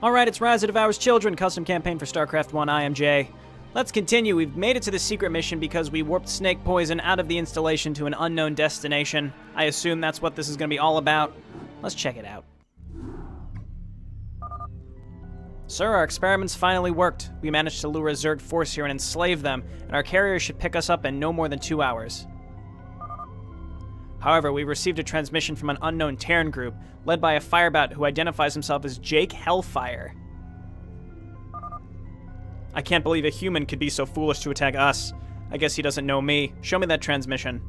Alright, it's Rise of Devours Children, custom campaign for StarCraft 1. I am Jay. Let's continue. We've made it to the secret mission because we warped snake poison out of the installation to an unknown destination. I assume that's what this is going to be all about. Let's check it out. Sir, our experiments finally worked. We managed to lure a Zerg force here and enslave them, and our carrier should pick us up in no more than 2 hours. However, we received a transmission from an unknown Terran group, led by a firebat who identifies himself as Jake Hellfire. I can't believe a human could be so foolish to attack us. I guess he doesn't know me. Show me that transmission.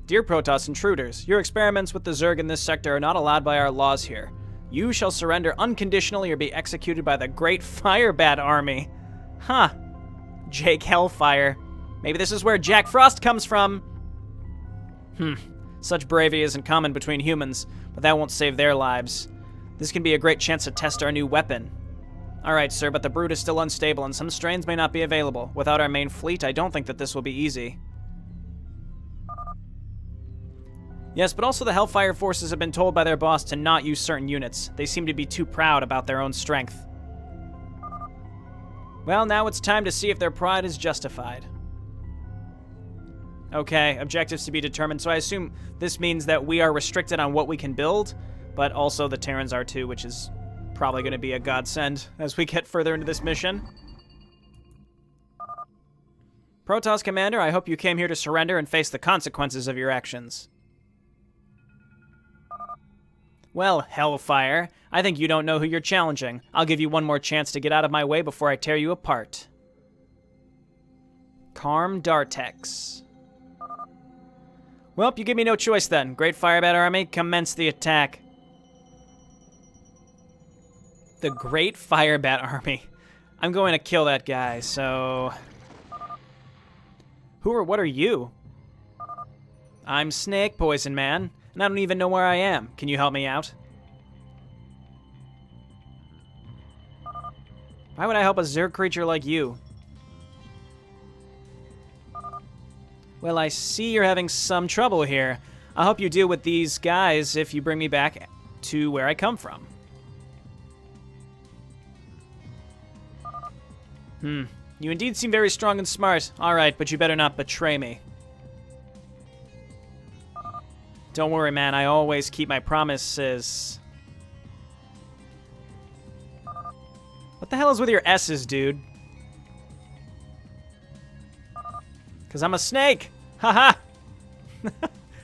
Dear Protoss intruders, your experiments with the Zerg in this sector are not allowed by our laws here. You shall surrender unconditionally or be executed by the Great Firebat Army. Huh. Jake Hellfire. Maybe this is where Jack Frost comes from. Such bravery isn't common between humans, but that won't save their lives. This can be a great chance to test our new weapon. Alright, sir, but the brood is still unstable and some strains may not be available. Without our main fleet, I don't think that this will be easy. Yes, but also the Hellfire forces have been told by their boss to not use certain units. They seem to be too proud about their own strength. Well, now it's time to see if their pride is justified. Okay, objectives to be determined, so I assume this means that we are restricted on what we can build, but also the Terrans are too, which is probably going to be a godsend as we get further into this mission. Protoss Commander, I hope you came here to surrender and face the consequences of your actions. Well, Hellfire, I think you don't know who you're challenging. I'll give you one more chance to get out of my way before I tear you apart. Karm Dartex. Well, you give me no choice then. Great Firebat Army, commence the attack. The Great Firebat Army. I'm going to kill that guy, so... Who or what are you? I'm Snake Poison Man, and I don't even know where I am. Can you help me out? Why would I help a Zerg creature like you? Well, I see you're having some trouble here. I'll help you deal with these guys if you bring me back to where I come from. You indeed seem very strong and smart. Alright, but you better not betray me. Don't worry, man. I always keep my promises. What the hell is with your S's, dude? Because I'm a snake! Haha!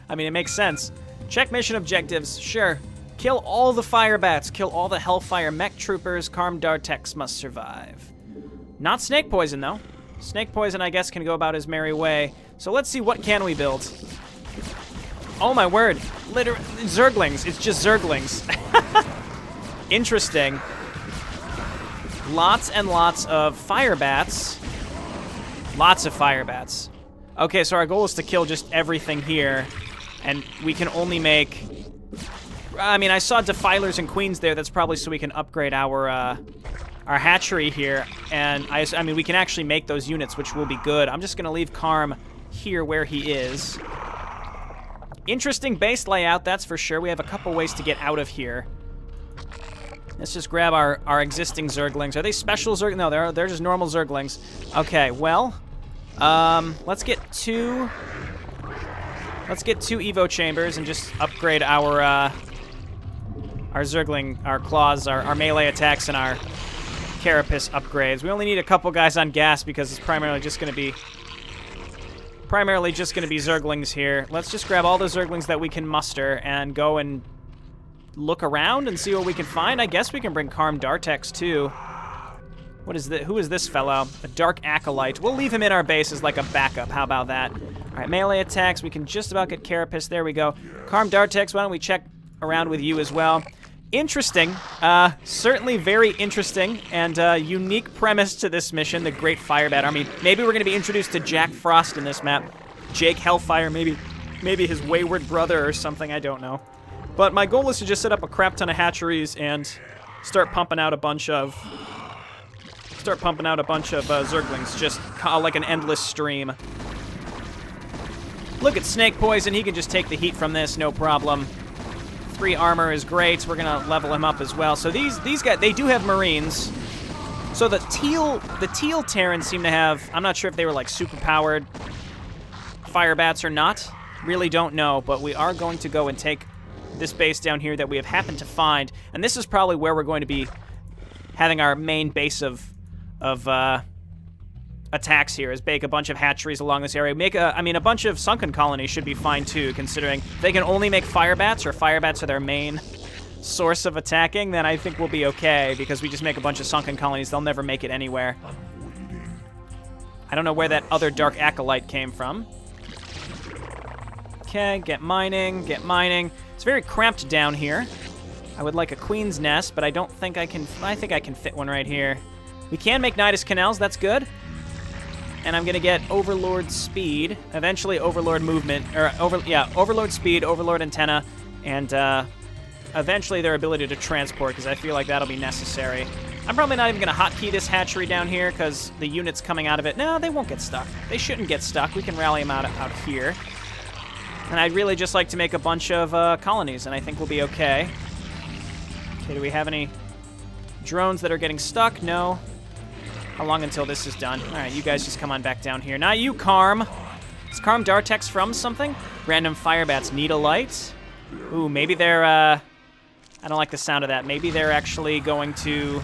I mean, it makes sense. Check mission objectives, sure. Kill all the firebats. Kill all the Hellfire mech troopers. Karm Dartex must survive. Not snake poison, though. Snake poison, I guess, can go about his merry way. So let's see, what can we build? Oh my word. Literally, Zerglings. It's just Zerglings. Interesting. Lots and lots of firebats. Lots of firebats. Okay, so our goal is to kill just everything here, and we can only make... I mean, I saw Defilers and Queens there. That's probably so we can upgrade our hatchery here, and I mean, we can actually make those units, which will be good. I'm just going to leave Karm here where he is. Interesting base layout, that's for sure. We have a couple ways to get out of here. Let's just grab our existing Zerglings. Are they special Zerglings? No, they're just normal Zerglings. Okay, well... let's get two Evo chambers and just upgrade our Zergling, our claws, our melee attacks, and our carapace upgrades. We only need a couple guys on gas because it's primarily just going to be Zerglings here. Let's just grab all the Zerglings that we can muster and go and look around and see what we can find. I guess we can bring Karm Dartex too. What is this? Who is this fellow? A Dark Acolyte. We'll leave him in our base as like a backup. How about that? All right, melee attacks. We can just about get Carapace. There we go. Karm Dartex, why don't we check around with you as well? Interesting. Certainly very interesting and unique premise to this mission, the Great Firebat Army. Maybe we're going to be introduced to Jack Frost in this map. Jake Hellfire, maybe his wayward brother or something. I don't know. But my goal is to just set up a crap ton of hatcheries and start pumping out a bunch of... Zerglings, just like an endless stream. Look at Snake Poison, he can just take the heat from this, no problem. 3 armor is great. We're gonna level him up as well. So these guys, they do have Marines. So the teal Terrans seem to have, I'm not sure if they were like super powered fire bats or not. Really don't know, but we are going to go and take this base down here that we have happened to find. And this is probably where we're going to be having our main base of attacks here, is bake a bunch of hatcheries along this area. I mean, a bunch of sunken colonies should be fine too, considering if they can only make fire bats, or fire bats are their main source of attacking, then I think we'll be okay, because we just make a bunch of sunken colonies. They'll never make it anywhere. I don't know where that other Dark Acolyte came from. Okay, get mining, get mining. It's very cramped down here. I would like a queen's nest, but I don't think I can. I think I can fit one right here. We can make Nidus Canals, that's good. And I'm gonna get Overlord speed, eventually Overlord movement, or Overlord speed, Overlord antenna, and eventually their ability to transport, because I feel like that'll be necessary. I'm probably not even gonna hotkey this hatchery down here, because the units coming out of it, no, they won't get stuck. They shouldn't get stuck. We can rally them out here. And I'd really just like to make a bunch of colonies, and I think we'll be okay. Okay, do we have any drones that are getting stuck? No. How long until this is done? All right, you guys just come on back down here. Not you, Karm. Is Karm Dartex from something? Random Firebats need a light. Ooh, maybe they're, I don't like the sound of that. Maybe they're actually going to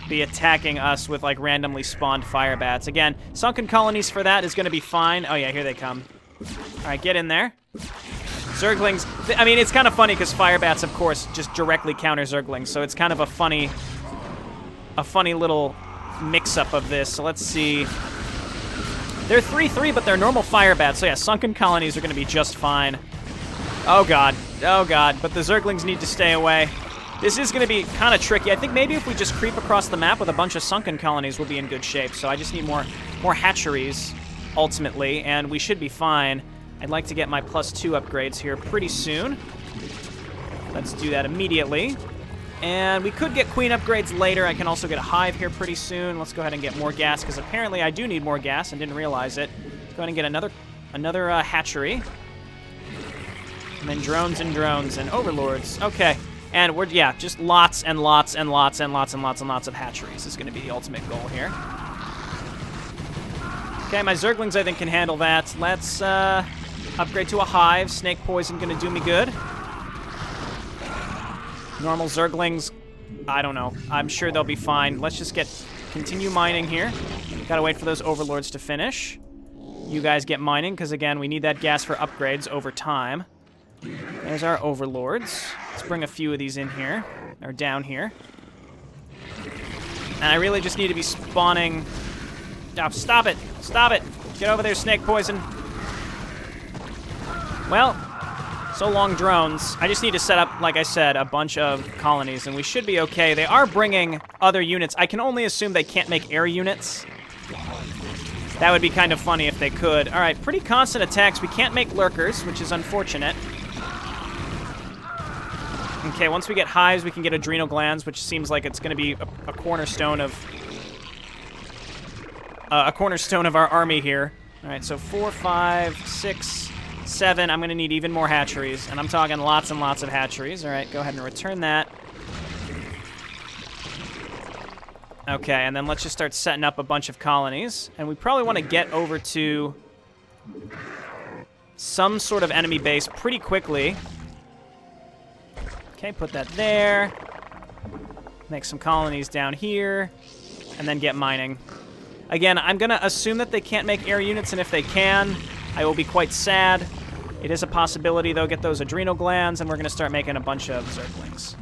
be attacking us with, like, randomly spawned Firebats. Again, sunken colonies for that is going to be fine. Oh, yeah, here they come. All right, get in there. Zerglings, I mean, it's kind of funny because Firebats, of course, just directly counter Zerglings, so it's kind of a funny little mix-up of this. So let's see. They're 3/3, but they're normal Firebats, so yeah, sunken colonies are going to be just fine. Oh, God. Oh, God. But the Zerglings need to stay away. This is going to be kind of tricky. I think maybe if we just creep across the map with a bunch of sunken colonies, we'll be in good shape. So I just need more hatcheries, ultimately, and we should be fine. I'd like to get my +2 upgrades here pretty soon. Let's do that immediately. And we could get queen upgrades later. I can also get a hive here pretty soon. Let's go ahead and get more gas, because apparently I do need more gas and didn't realize it. Let's go ahead and get another hatchery. And then drones and overlords. Okay. And we're, yeah, just lots and lots and lots and lots and lots and lots of hatcheries is going to be the ultimate goal here. Okay, my Zerglings, I think, can handle that. Let's upgrade to a hive. Snake poison going to do me good. Normal Zerglings, I don't know. I'm sure they'll be fine. Let's just continue mining here. Gotta wait for those overlords to finish. You guys get mining, because again, we need that gas for upgrades over time. There's our overlords. Let's bring a few of these in here, or down here. And I really just need to be spawning. Oh, stop it! Stop it! Get over there, snake poison. Well, so long, drones. I just need to set up, like I said, a bunch of colonies, and we should be okay. They are bringing other units. I can only assume they can't make air units. That would be kind of funny if they could. All right, pretty constant attacks. We can't make lurkers, which is unfortunate. Okay, once we get hives, we can get adrenal glands, which seems like it's going to be a cornerstone of our army here. All right, so 4, 5, 6, 7. I'm going to need even more hatcheries, and I'm talking lots and lots of hatcheries. All right, go ahead and return that. Okay, and then let's just start setting up a bunch of colonies, and we probably want to get over to some sort of enemy base pretty quickly. Okay, put that there. Make some colonies down here, and then get mining. Again, I'm going to assume that they can't make air units, and if they can, I will be quite sad. It is a possibility, though. Get those adrenal glands, and we're going to start making a bunch of Zerglings.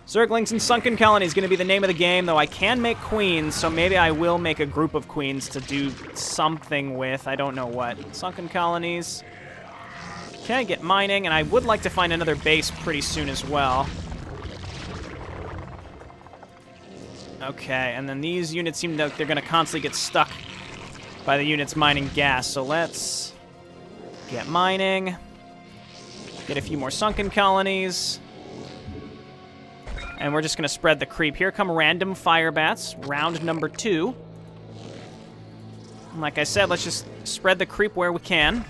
Zerglings and sunken colonies is going to be the name of the game, though I can make queens, so maybe I will make a group of queens to do something with. I don't know what. Sunken colonies. Okay, get mining, and I would like to find another base pretty soon as well. Okay, and then these units seem like they're going to constantly get stuck by the units mining gas, so let's get mining. Get a few more sunken colonies. And we're just going to spread the creep. Here come random Firebats, round number 2. And like I said, let's just spread the creep where we can.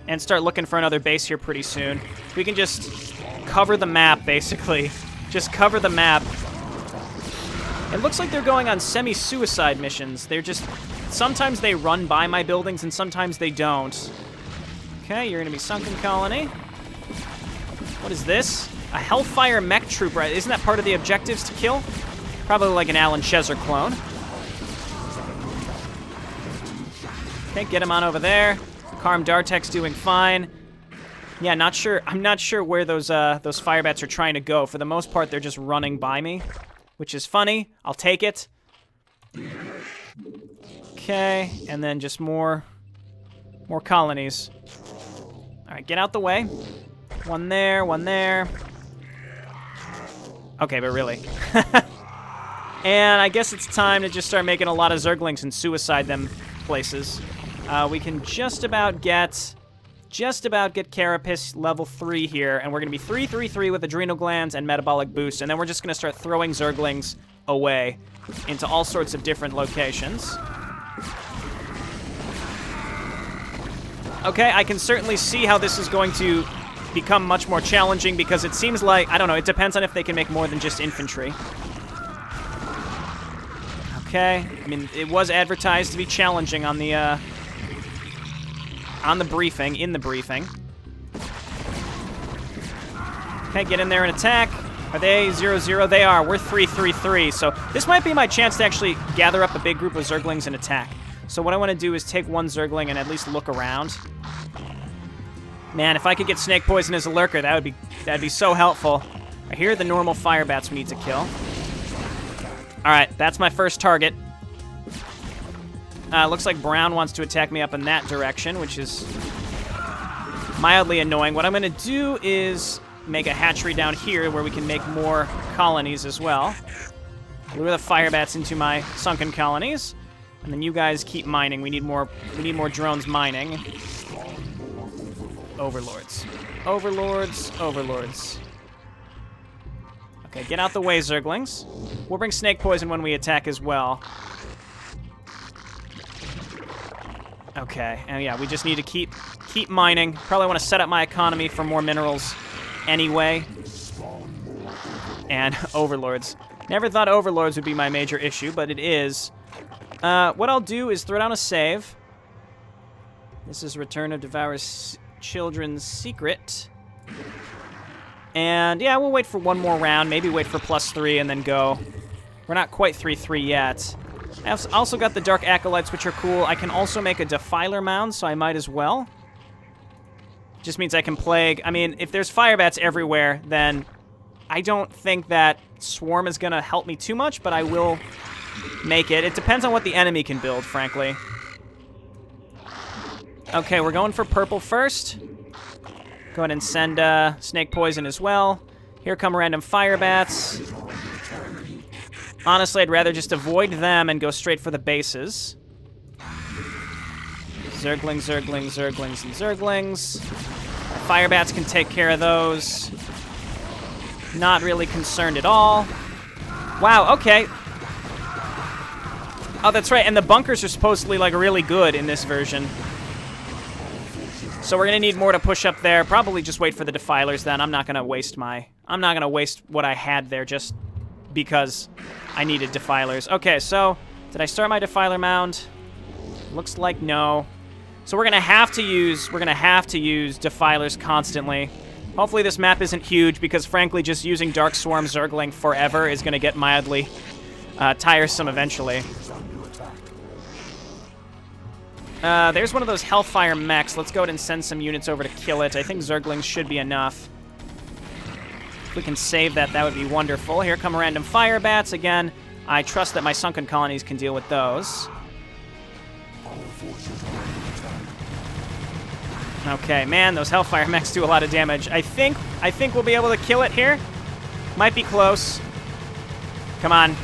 and start looking for another base here pretty soon. We can just cover the map, basically. Just cover the map. It looks like they're going on semi-suicide missions. They're just... Sometimes they run by my buildings, and sometimes they don't. Okay, you're going to be sunken colony. What is this? A Hellfire mech trooper. Isn't that part of the objectives to kill? Probably like an Alan Cheser clone. Okay, get him on over there. Karm Dartek's doing fine. Yeah, not sure. I'm not sure where those firebats are trying to go. For the most part, they're just running by me, which is funny. I'll take it. Okay, and then just more colonies. All right, get out the way. One there, one there. Okay, but really. And I guess it's time to just start making a lot of Zerglings and suicide them places. We can just about get Carapace level 3 here, and we're going to be 3-3-3 with Adrenal Glands and Metabolic Boost, and then we're just going to start throwing Zerglings away into all sorts of different locations. Okay, I can certainly see how this is going to become much more challenging because it seems like, I don't know, it depends on if they can make more than just infantry. Okay, I mean, it was advertised to be challenging on the briefing, in the briefing. Okay, get in there and attack. Are they 0-0? They are. We're 3-3-3, so this might be my chance to actually gather up a big group of Zerglings and attack. So what I want to do is take one Zergling and at least look around. Man, if I could get Snake Poison as a lurker, that'd be so helpful. Here are the normal firebats we need to kill. All right, that's my first target. Looks like Brown wants to attack me up in that direction, which is mildly annoying. What I'm going to do is make a hatchery down here where we can make more colonies as well. Lure the firebats into my sunken colonies, and then you guys keep mining. We need more drones mining. Overlords. Overlords. Overlords. Okay, get out the way, Zerglings. We'll bring Snake Poison when we attack as well. Okay, and yeah, we just need to keep mining. Probably want to set up my economy for more minerals anyway. And Overlords. Never thought Overlords would be my major issue, but it is. What I'll do is throw down a save. This is Return of Devours Children's Secret. And yeah, we'll wait for one more round, maybe wait for +3 and then go. We're not quite 3-3 yet. I've also got the Dark Acolytes, which are cool. I can also make a Defiler Mound, so I might as well. Just means I can plague. I mean, if there's firebats everywhere, then I don't think that Swarm is going to help me too much, but I will make it. It depends on what the enemy can build, frankly. Okay, we're going for purple first. Go ahead and send Snake Poison as well. Here come random firebats. Honestly, I'd rather just avoid them and go straight for the bases. Zergling, Zergling, Zerglings, and Zerglings. Firebats can take care of those. Not really concerned at all. Wow, okay. Oh, that's right, and the bunkers are supposedly, like, really good in this version. So we're gonna need more to push up there. Probably just wait for the Defilers then. I'm not gonna waste what I had there just because I needed Defilers. Okay, so did I start my Defiler Mound? Looks like no. So we're gonna have to use Defilers constantly. Hopefully this map isn't huge because frankly just using Dark Swarm Zergling forever is gonna get mildly tiresome eventually. There's one of those Hellfire mechs. Let's go ahead and send some units over to kill it. I think Zerglings should be enough. If we can save that, that would be wonderful. Here come random firebats. Again, I trust that my sunken colonies can deal with those. Okay, man, those Hellfire mechs do a lot of damage. I think we'll be able to kill it here. Might be close. Come on.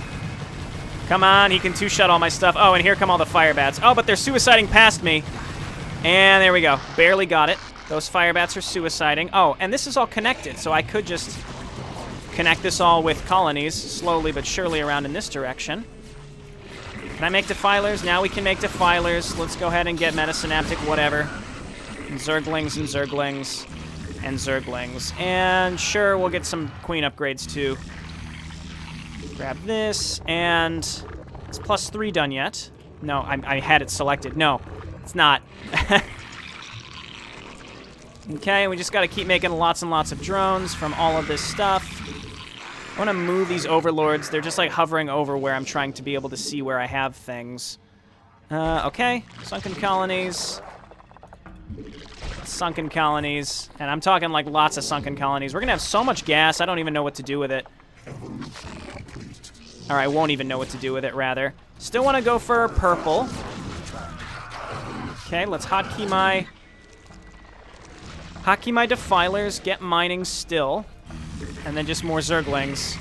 Come on, he can two-shot all my stuff. Oh, and here come all the firebats. Oh, but they're suiciding past me. And there we go. Barely got it. Those firebats are suiciding. Oh, and this is all connected, so I could just connect this all with colonies slowly but surely around in this direction. Can I make Defilers? Now we can make Defilers. Let's go ahead and get Metasynaptic, whatever. And Zerglings and Zerglings and Zerglings. And sure, we'll get some queen upgrades too. Grab this, and is +3 done yet? No, I had it selected. No, it's not. Okay, we just got to keep making lots and lots of drones from all of this stuff. I want to move these overlords. They're just like hovering over where I'm trying to be able to see where I have things. Okay, sunken colonies. Sunken colonies. And I'm talking like lots of sunken colonies. We're going to have so much gas, I don't even know what to do with it. Or I won't even know what to do with it, rather. Still want to go for purple. Okay, let's hotkey my defilers, get mining still, and then just more Zerglings.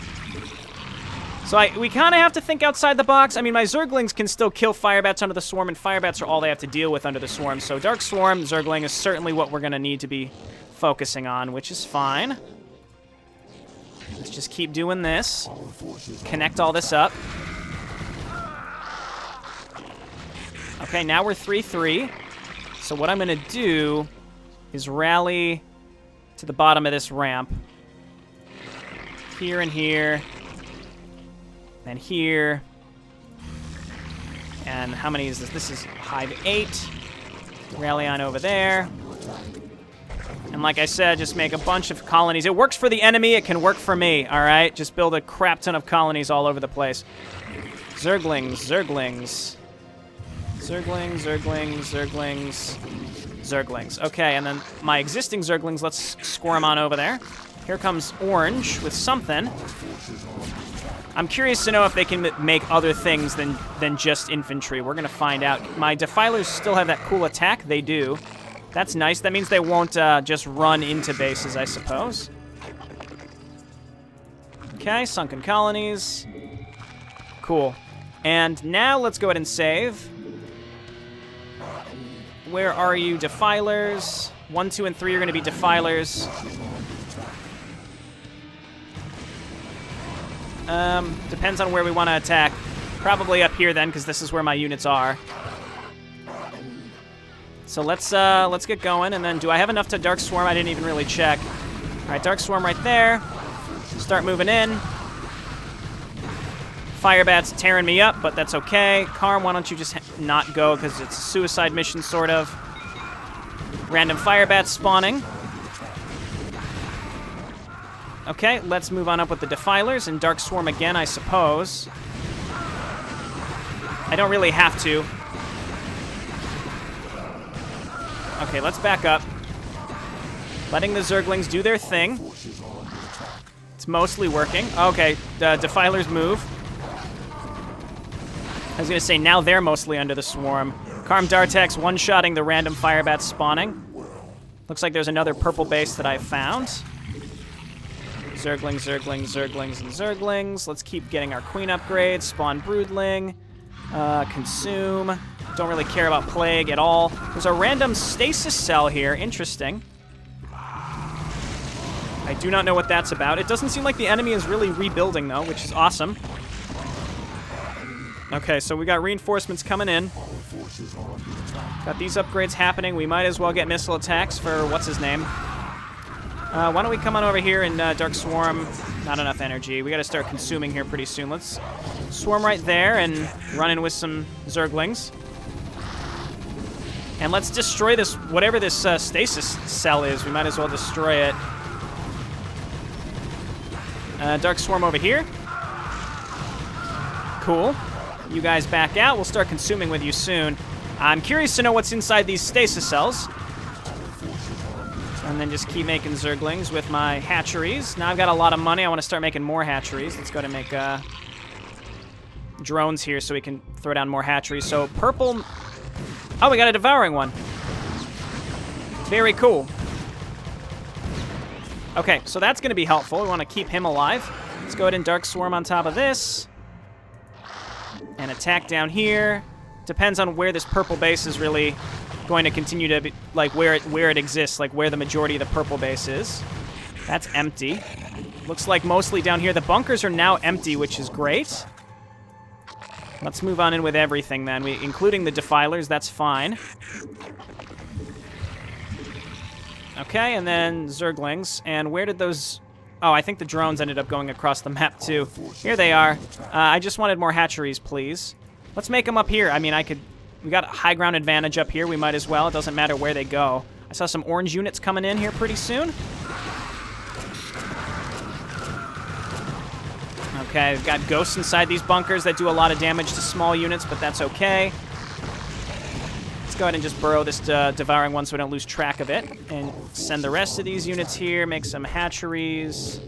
So we kind of have to think outside the box. I mean, my Zerglings can still kill Firebats under the Swarm, and Firebats are all they have to deal with under the Swarm. So Dark Swarm, Zergling is certainly what we're going to need to be focusing on, which is fine. Let's just keep doing this. Connect all this up. Okay, now we're 3-3. So what I'm going to do is rally to the bottom of this ramp. Here and here. And here. And how many is this? This is Hive 8. Rally on over there. And like I said, just make a bunch of colonies. It works for the enemy. It can work for me, all right? Just build a crap ton of colonies all over the place. Zerglings, Zerglings. Zerglings, Zerglings, Zerglings, Zerglings. Okay, and then my existing Zerglings, let's score them on over there. Here comes Orange with something. I'm curious to know if they can make other things than just infantry. We're going to find out. My Defilers still have that cool attack. They do. That's nice. That means they won't just run into bases, I suppose. Okay, sunken colonies. Cool. And now let's go ahead and save. Where are you, Defilers? 1, 2, and 3 are going to be Defilers. Depends on where we want to attack. Probably up here then, because this is where my units are. So let's get going, and then do I have enough to Dark Swarm? I didn't even really check. All right, Dark Swarm right there. Start moving in. Firebat's tearing me up, but that's okay. Karm, why don't you just not go, because it's a suicide mission, sort of. Random Firebats spawning. Okay, let's move on up with the Defilers and Dark Swarm again, I suppose. I don't really have to. Okay, let's back up. Letting the Zerglings do their thing. It's mostly working. Okay, the Defilers move. I was going to say, now they're mostly under the Swarm. Karm Dartex one-shotting the random Firebats spawning. Looks like there's another purple base that I found. Zerglings, Zerglings, Zerglings, and Zerglings. Let's keep getting our queen upgrades. Spawn Broodling. Consume. Don't really care about Plague at all. There's a random stasis cell here. Interesting. I do not know what that's about. It doesn't seem like the enemy is really rebuilding, though, which is awesome. Okay, so we got reinforcements coming in. Got these upgrades happening. We might as well get missile attacks for what's-his-name. Why don't we come on over here and Dark Swarm? Not enough energy. We got to start consuming here pretty soon. Let's swarm right there and run in with some Zerglings. And let's destroy this, whatever this stasis cell is. We might as well destroy it. Dark Swarm over here. Cool. You guys back out. We'll start consuming with you soon. I'm curious to know what's inside these stasis cells. And then just keep making Zerglings with my hatcheries. Now I've got a lot of money. I want to start making more hatcheries. Let's go ahead and make drones here so we can throw down more hatcheries. So purple... Oh, we got a devouring one. Very cool. Okay, so that's going to be helpful. We want to keep him alive. Let's go ahead and Dark Swarm on top of this. And attack down here. Depends on where this purple base is really going to continue to be, like where it exists, like where the majority of the purple base is. That's empty. Looks like mostly down here. The bunkers are now empty, which is great. Let's move on in with everything then, including the Defilers. That's fine. Okay, and then Zerglings. And where did those... Oh, I think the drones ended up going across the map, too. Here they are. I just wanted more hatcheries, please. Let's make them up here. I mean, we got a high ground advantage up here. We might as well. It doesn't matter where they go. I saw some orange units coming in here pretty soon. Okay, we've got ghosts inside these bunkers that do a lot of damage to small units, but that's okay. Let's go ahead and just burrow this devouring one so we don't lose track of it. And send the rest of these units here, make some hatcheries,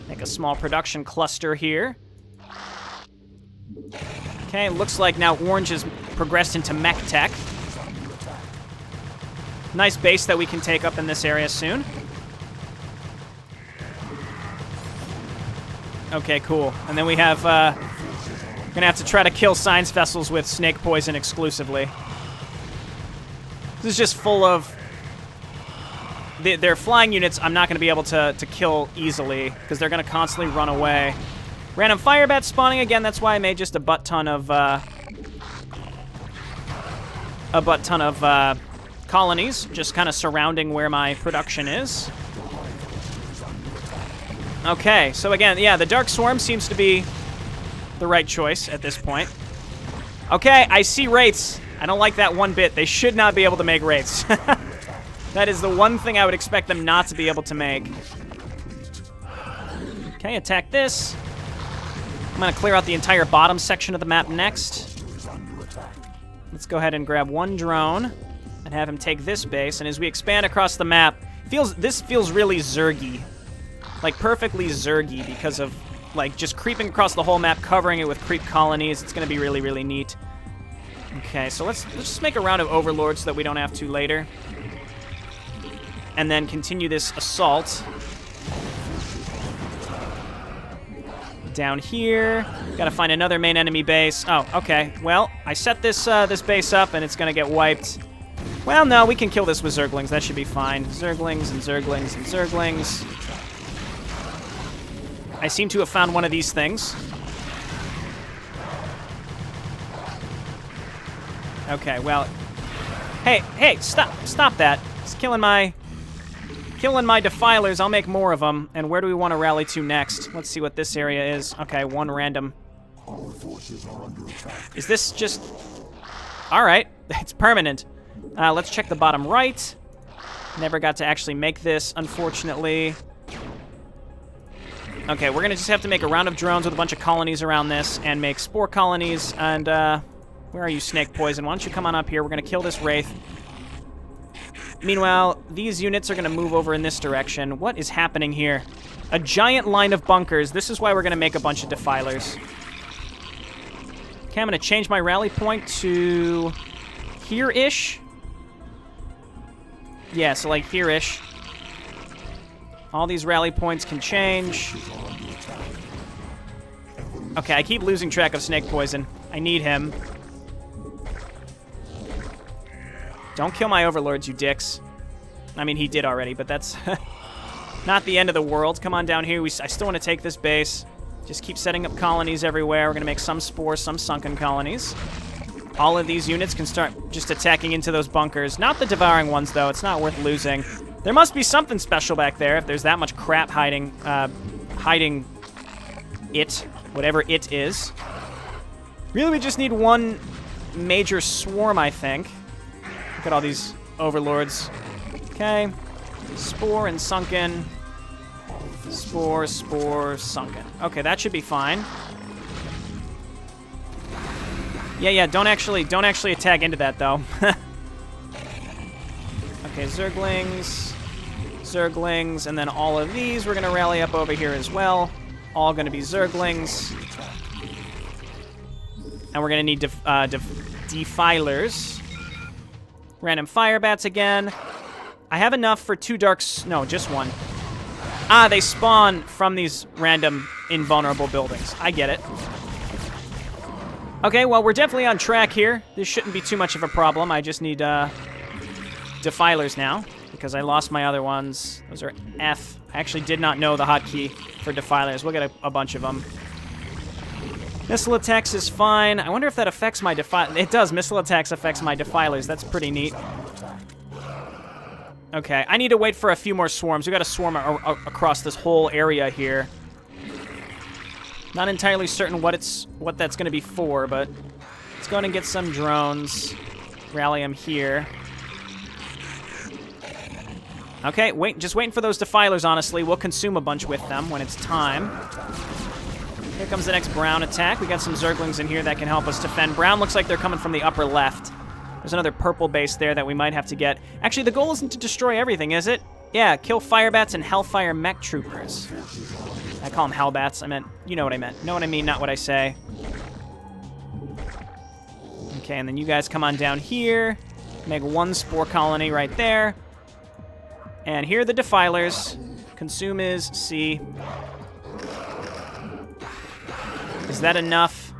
make a small production cluster here. Okay, looks like now orange has progressed into mech tech. Nice base that we can take up in this area soon. Okay, cool. And then we have, we're gonna have to try to kill science vessels with snake poison exclusively. This is just full of... Their flying units I'm not gonna be able to kill easily, because they're gonna constantly run away. Random fire bats spawning again, that's why I made just a butt ton of, colonies, just kind of surrounding where my production is. Okay, so again, yeah, the Dark Swarm seems to be the right choice at this point. Okay, I see wraiths. I don't like that one bit. They should not be able to make wraiths. That is the one thing I would expect them not to be able to make. Okay, attack this. I'm going to clear out the entire bottom section of the map next. Let's go ahead and grab one drone and have him take this base. And as we expand across the map, this feels really Zergy. Like, perfectly Zergy because of, like, just creeping across the whole map, covering it with creep colonies. It's going to be really, really neat. Okay, so let's just make a round of Overlords so that we don't have to later. And then continue this assault. Down here. Gotta find another main enemy base. Oh, okay. Well, I set this this base up, and it's going to get wiped. Well, no, we can kill this with Zerglings. That should be fine. Zerglings and Zerglings and Zerglings. I seem to have found one of these things. Okay, well... Hey, stop that. It's killing my defilers. I'll make more of them. And where do we want to rally to next? Let's see what this area is. Okay, one random. Our forces are under attack. Is this just... Alright, it's permanent. Let's check the bottom right. Never got to actually make this, unfortunately. Okay, we're gonna just have to make a round of drones with a bunch of colonies around this and make spore colonies. And, where are you, Snake Poison? Why don't you come on up here? We're gonna kill this Wraith. Meanwhile, these units are gonna move over in this direction. What is happening here? A giant line of bunkers. This is why we're gonna make a bunch of defilers. Okay, I'm gonna change my rally point to here-ish. Yeah, so like here-ish. All these rally points can change. Okay, I keep losing track of Snake Poison. I need him. Don't kill my overlords, you dicks. I mean, he did already, but that's not the end of the world. Come on down here. I still want to take this base. Just keep setting up colonies everywhere. We're going to make some spores, some sunken colonies. All of these units can start just attacking into those bunkers. Not the devouring ones, though. It's not worth losing. There must be something special back there if there's that much crap hiding it, whatever it is. Really, we just need one major swarm, I think. Look at all these overlords. Okay. Spore and sunken. Spore, spore, sunken. Okay, that should be fine. Yeah, don't actually attack into that, though. Okay, Zerglings, and then all of these we're going to rally up over here as well. All going to be Zerglings. And we're going to need defilers. Random fire bats again. I have enough for 2 darks. No, just 1. Ah, they spawn from these random invulnerable buildings. I get it. Okay, well, we're definitely on track here. This shouldn't be too much of a problem. I just need defilers now, because I lost my other ones. Those are F. I actually did not know the hotkey for defilers. We'll get a bunch of them. Missile attacks is fine. I wonder if that affects my defilers. It does. Missile attacks affects my defilers. That's pretty neat. Okay, I need to wait for a few more swarms. We got to swarm across this whole area here. Not entirely certain what that's going to be for, but let's go ahead and get some drones. Rally them here. Okay, just waiting for those defilers, honestly. We'll consume a bunch with them when it's time. Here comes the next brown attack. We got some Zerglings in here that can help us defend. Brown looks like they're coming from the upper left. There's another purple base there that we might have to get. Actually, the goal isn't to destroy everything, is it? Yeah, kill Firebats and Hellfire Mech Troopers. I call them Hellbats. I meant, you know what I meant. Know what I mean, not what I say. Okay, and then you guys come on down here. Make one spore colony right there. And here are the defilers. Consume is C. Is that enough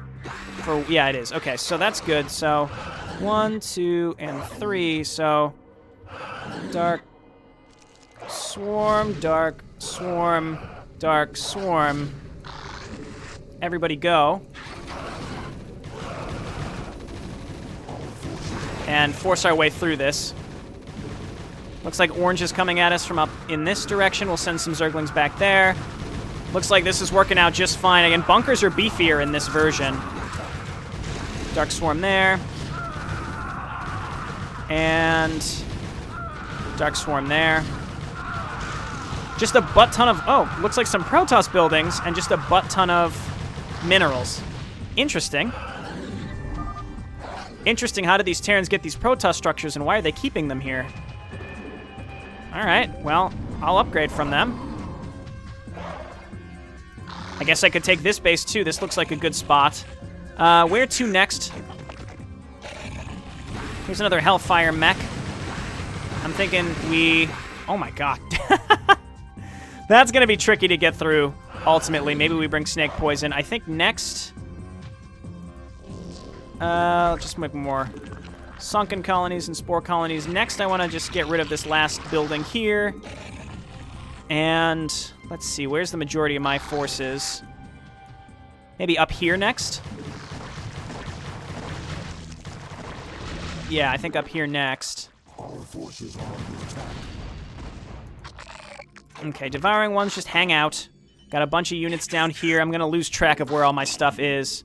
for... Yeah, it is. Okay, so that's good. So 1, 2, and 3. So dark swarm, dark swarm, dark swarm. Everybody go. And force our way through this. Looks like orange is coming at us from up in this direction. We'll send some Zerglings back there. Looks like this is working out just fine. Again, bunkers are beefier in this version. Dark swarm there. And dark swarm there. Just a butt ton of... Oh, looks like some Protoss buildings and just a butt ton of minerals. Interesting. Interesting, how did these Terrans get these Protoss structures and why are they keeping them here? Alright, well, I'll upgrade from them. I guess I could take this base too. This looks like a good spot. Where to next? Here's another Hellfire Mech. I'm thinking we... Oh my god. That's going to be tricky to get through, ultimately. Maybe we bring Snake Poison. I think next... just make more sunken colonies and spore colonies. Next, I want to just get rid of this last building here. And let's see, where's the majority of my forces? Maybe up here next? Yeah, I think up here next. Okay, devouring ones just hang out. Got a bunch of units down here. I'm going to lose track of where all my stuff is.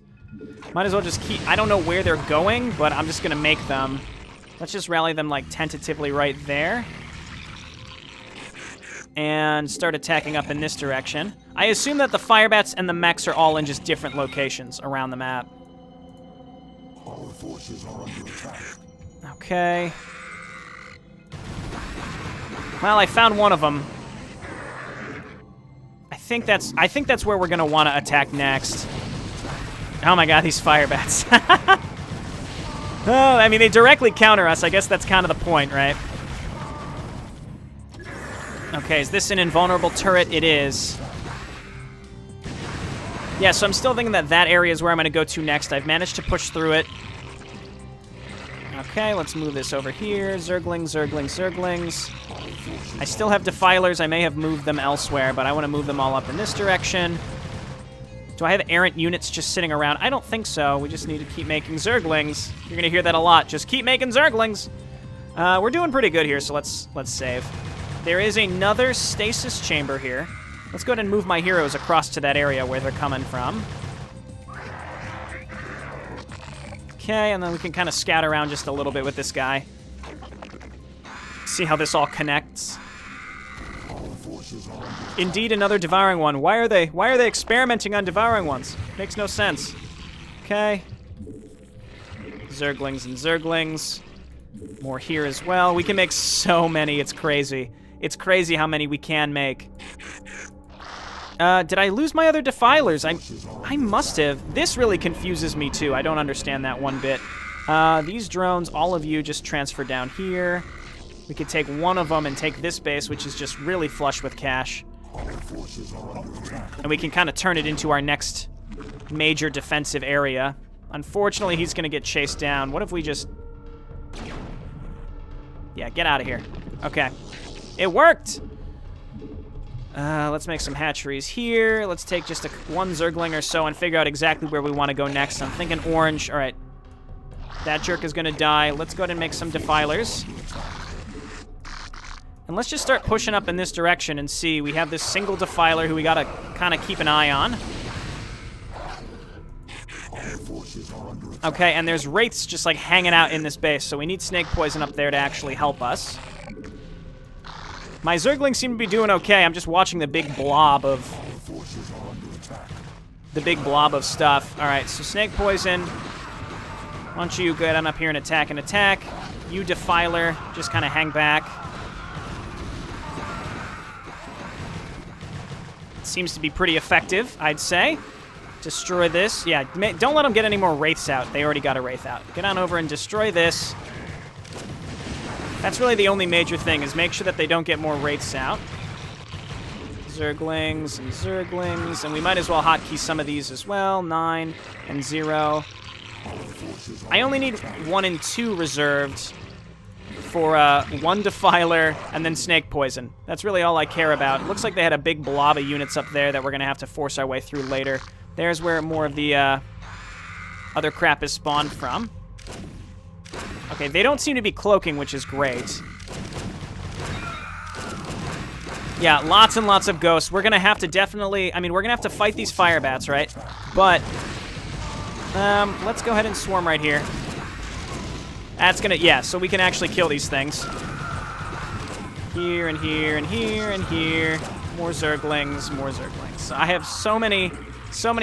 Might as well just keep... I don't know where they're going, but I'm just going to make them. Let's just rally them, like, tentatively right there. And start attacking up in this direction. I assume that the Firebats and the mechs are all in just different locations around the map. Our forces are under attack. Okay. Well, I found one of them. I think that's where we're going to want to attack next. Oh my god, these Firebats. Oh, I mean, they directly counter us. I guess that's kind of the point, right? Okay, is this an invulnerable turret? It is. Yeah, so I'm still thinking that that area is where I'm going to go to next. I've managed to push through it. Okay, let's move this over here. Zerglings, Zerglings, Zerglings. I still have defilers. I may have moved them elsewhere, but I want to move them all up in this direction. Do I have errant units just sitting around? I don't think so. We just need to keep making Zerglings. You're going to hear that a lot. Just keep making Zerglings. We're doing pretty good here, so let's save. There is another stasis chamber here. Let's go ahead and move my heroes across to that area where they're coming from. Okay, and then we can kind of scout around just a little bit with this guy. See how this all connects. Indeed, another devouring one. Why are they experimenting on devouring ones? Makes no sense. Okay. Zerglings and Zerglings. More here as well. We can make so many. It's crazy. It's crazy how many we can make. Did I lose my other defilers? I must have. This really confuses me too. I don't understand that one bit. These drones, all of you, just transfer down here. We could take one of them and take this base, which is just really flush with cash. And we can kind of turn it into our next major defensive area. Unfortunately, he's going to get chased down. What if we just... Yeah, get out of here. Okay. It worked! Let's make some hatcheries here. Let's take just one Zergling or so and figure out exactly where we want to go next. I'm thinking orange. All right. That jerk is going to die. Let's go ahead and make some defilers. And let's just start pushing up in this direction and see. We have this single defiler who we gotta kind of keep an eye on. Okay, and there's wraiths just like hanging out in this base, so we need snake poison up there to actually help us. My Zerglings seem to be doing okay. I'm just watching the big blob of stuff. All right, so snake poison. Why don't you get on up here and attack? You defiler, just kind of hang back. Seems to be pretty effective, I'd say. Destroy this. Yeah, don't let them get any more wraiths out. They already got a wraith out. Get on over and destroy this. That's really the only major thing, is make sure that they don't get more wraiths out. Zerglings and Zerglings. And we might as well hotkey some of these as well. 9 and 0. I only need 1 and 2 reserved for 1 defiler and then snake poison. That's really all I care about. It looks like they had a big blob of units up there that we're going to have to force our way through later. There's where more of the other crap is spawned from. Okay, they don't seem to be cloaking, which is great. Yeah, lots and lots of ghosts. We're going to have to definitely... I mean, we're going to have to fight these fire bats, right? But let's go ahead and swarm right here. That's going to... Yeah, so we can actually kill these things. Here and here and here and here. More Zerglings, more Zerglings. I have so many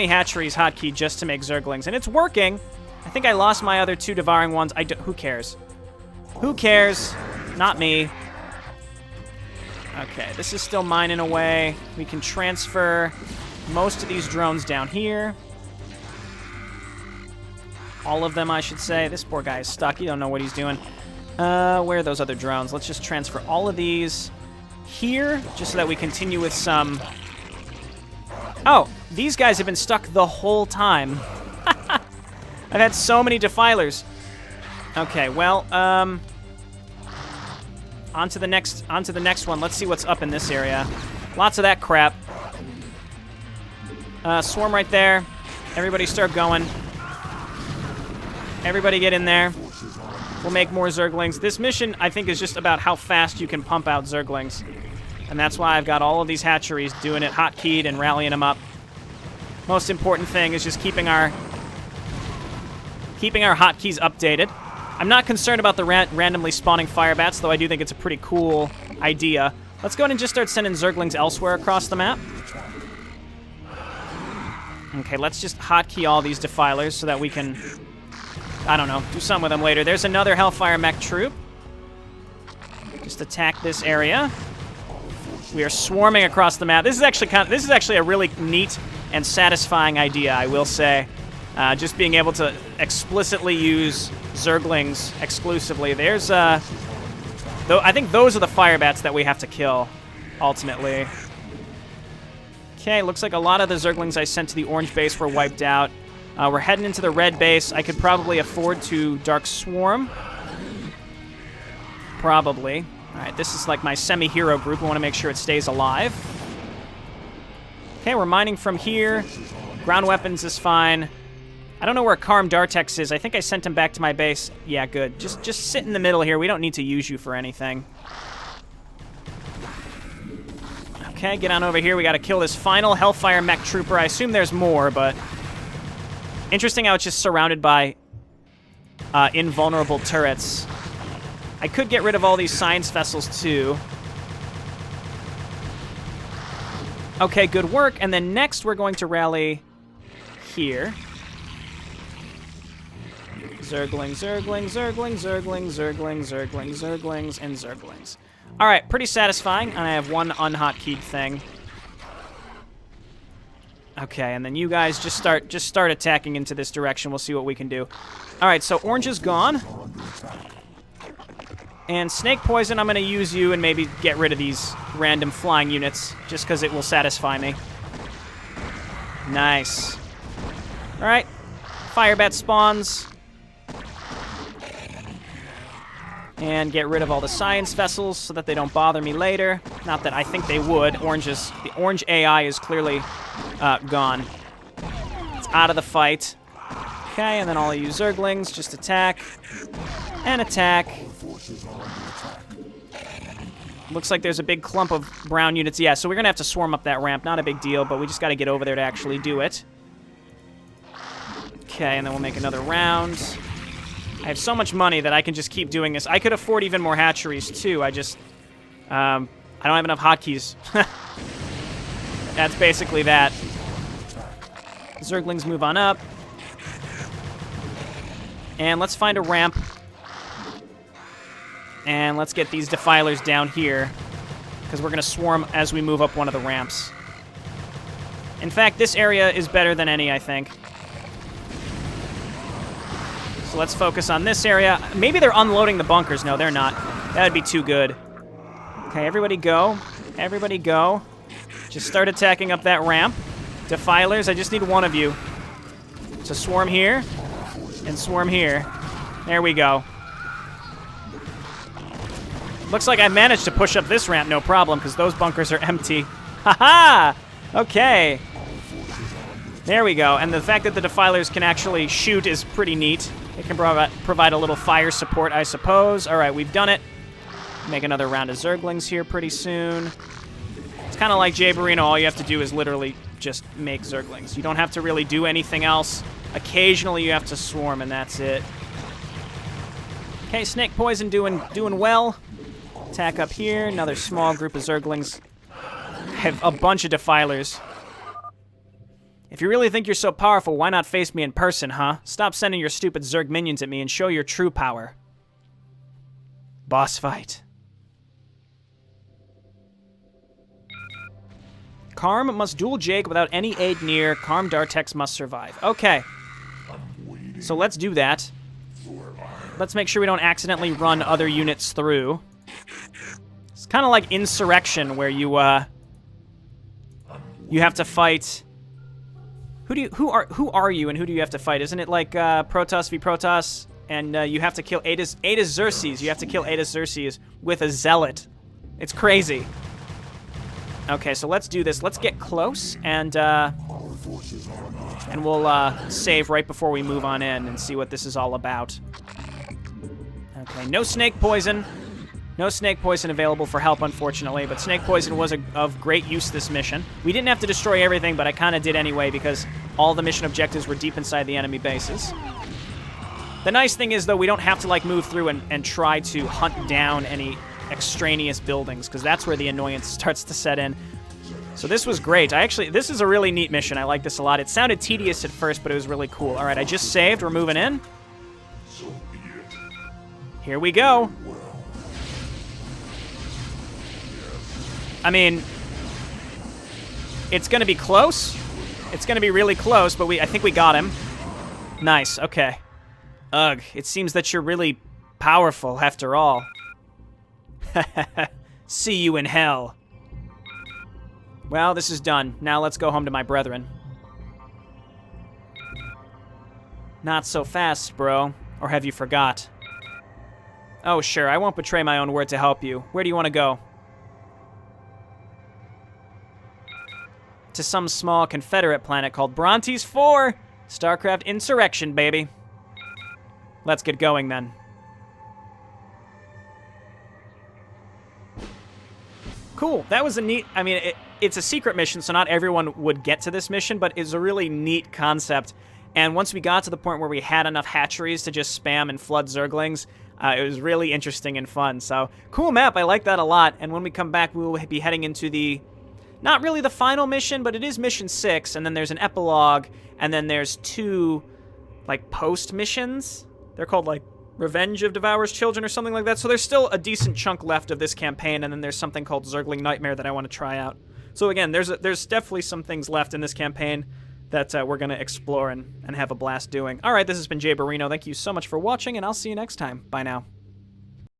hatcheries hotkeyed just to make Zerglings, and it's working. I think I lost my other 2 devouring ones. Who cares? Who cares? Not me. Okay, this is still mining away. We can transfer most of these drones down here. All of them, I should say. This poor guy is stuck. He don't know what he's doing. Where are those other drones? Let's just transfer all of these here, just so that we continue with some... Oh, these guys have been stuck the whole time. I've had so many defilers. Okay, well, on to the next one. Let's see what's up in this area. Lots of that crap. Swarm right there. Everybody start going. Everybody get in there. We'll make more Zerglings. This mission, I think, is just about how fast you can pump out Zerglings. And that's why I've got all of these hatcheries doing it hotkeyed and rallying them up. Most important thing is just keeping our hotkeys updated. I'm not concerned about the randomly spawning fire bats, though I do think it's a pretty cool idea. Let's go ahead and just start sending Zerglings elsewhere across the map. Okay, let's just hotkey all these defilers so that we can, I don't know, do something with them later. There's another Hellfire mech troop. Just attack this area. We are swarming across the map. This is actually a really neat and satisfying idea, I will say. Just being able to explicitly use Zerglings exclusively. There's, though I think those are the fire bats that we have to kill, ultimately. Okay, looks like a lot of the Zerglings I sent to the orange base were wiped out. We're heading into the red base. I could probably afford to Dark Swarm. Probably. All right, this is like my semi-hero group. We want to make sure it stays alive. Okay, we're mining from here. Ground weapons is fine. I don't know where Karm Dartex is. I think I sent him back to my base. Yeah, good. Just sit in the middle here. We don't need to use you for anything. Okay, get on over here. We got to kill this final Hellfire mech trooper. I assume there's more, but... Interesting how it's just surrounded by invulnerable turrets. I could get rid of all these science vessels, too. Okay, good work. And then next, we're going to rally here. Zergling, Zergling, Zergling, Zergling, Zergling, Zergling, Zerglings, and Zerglings. All right, pretty satisfying. And I have one unhotkeyed thing. Okay, and then you guys just start attacking into this direction. We'll see what we can do. All right, so orange is gone. And snake poison, I'm going to use you and maybe get rid of these random flying units just because it will satisfy me. Nice. All right, fire bat spawns. And get rid of all the science vessels so that they don't bother me later. Not that I think they would. The orange AI is clearly gone. It's out of the fight. Okay, and then all of you Zerglings just attack. And attack. Looks like there's a big clump of brown units. Yeah, so we're going to have to swarm up that ramp. Not a big deal, but we just got to get over there to actually do it. Okay, and then we'll make another round. I have so much money that I can just keep doing this. I could afford even more hatcheries, too. I just... I don't have enough hotkeys. That's basically that. Zerglings move on up. And let's find a ramp. And let's get these defilers down here, because we're going to swarm as we move up one of the ramps. In fact, this area is better than any, I think. So let's focus on this area. Maybe they're unloading the bunkers. No, they're not. That would be too good. Okay, everybody go. Everybody go. Just start attacking up that ramp. Defilers, I just need one of you to swarm here and swarm here. There we go. Looks like I managed to push up this ramp no problem, because those bunkers are empty. Haha! Okay. There we go. And the fact that the defilers can actually shoot is pretty neat. It can provide a little fire support, I suppose. All right, we've done it. Make another round of Zerglings here pretty soon. It's kind of like Jayborino. All you have to do is literally just make Zerglings. You don't have to really do anything else. Occasionally you have to swarm, and that's it. Okay, Snake Poison doing well. Attack up here. Another small group of Zerglings. Have a bunch of defilers. If you really think you're so powerful, why not face me in person, huh? Stop sending your stupid Zerg minions at me and show your true power. Boss fight. Karm must duel Jake without any aid near. Karm Dartex must survive. Okay. So let's do that. Let's make sure we don't accidentally run other units through. It's kind of like Insurrection, where you have to fight. Who are you and who do you have to fight? Isn't it like Protoss v Protoss, and you have to kill Ada Xerxes? You have to kill Ada Xerxes with a zealot. It's crazy. Okay, so let's do this. Let's get close, and we'll save right before we move on in and see what this is all about. Okay, no snake poison. No snake poison available for help, unfortunately, but snake poison was of great use this mission. We didn't have to destroy everything, but I kind of did anyway because all the mission objectives were deep inside the enemy bases. The nice thing is, though, we don't have to like move through and try to hunt down any extraneous buildings, because that's where the annoyance starts to set in. So this was great. This is a really neat mission. I like this a lot. It sounded tedious at first, but it was really cool. All right, I just saved. We're moving in. Here we go. I mean, it's going to be close. It's going to be really close, but I think we got him. Nice, okay. Ugh, it seems that you're really powerful after all. See you in hell. Well, this is done. Now let's go home to my brethren. Not so fast, bro. Or have you forgot? Oh, sure, I won't betray my own word to help you. Where do you want to go? To some small Confederate planet called Brontes 4. StarCraft Insurrection, baby. Let's get going, then. Cool. That was a neat... I mean, it's a secret mission, so not everyone would get to this mission, but it's a really neat concept. And once we got to the point where we had enough hatcheries to just spam and flood Zerglings, it was really interesting and fun. So, cool map. I like that a lot. And when we come back, we will be heading into the... Not really the final mission, but it is mission 6, and then there's an epilogue, and then there's 2, like, post-missions. They're called, like, Revenge of Devours Children or something like that. So there's still a decent chunk left of this campaign, and then there's something called Zergling Nightmare that I want to try out. So again, there's definitely some things left in this campaign that we're going to explore and have a blast doing. All right, this has been Jayborino. Thank you so much for watching, and I'll see you next time. Bye now.